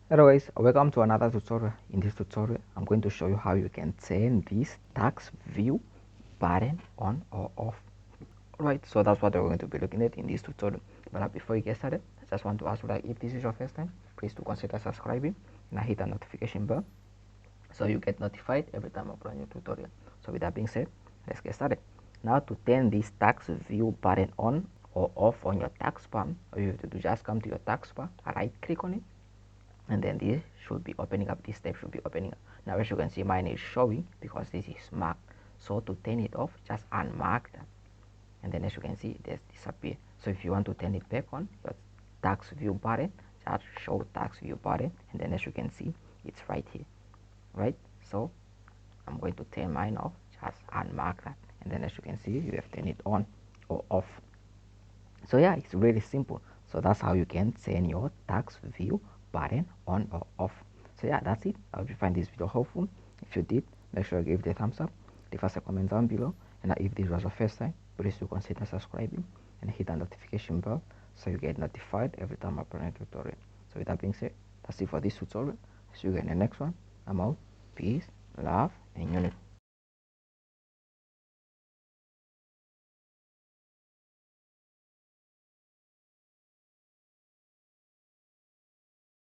Hello guys, welcome to another tutorial. In this tutorial, I'm going to show you how you can turn this task view button on or off. Alright, so that's what we're going to be looking at in this tutorial. But before you get started, I just want to ask you that if this is your first time, please do consider subscribing and hit the notification bell so you get notified every time I upload a new tutorial. So with that being said, let's get started. Now to turn this task view button on or off on your taskbar, all you have to do is just come to your taskbar, right click on it, and then this should be opening up. This tab should be opening up. Now as you can see, mine is showing because this is marked. So to turn it off, just unmark that, and then as you can see, it has disappeared. So if you want to turn it back on, your task view button, just show task view button, and then as you can see, it's right here, right? So I'm going to turn mine off, just unmark that, and then as you can see, you have turned it on or off. So yeah, it's really simple. So that's how you can turn your task view button on or off. So yeah, that's it. I hope you find this video helpful. If you did, make sure you give it a thumbs up, leave us a comment down below, and if this was your first time, please do consider subscribing and hit the notification bell so you get notified every time I upload a tutorial. So with that being said, that's it for this tutorial. See you in the next one. I'm out. Peace, love, and unity.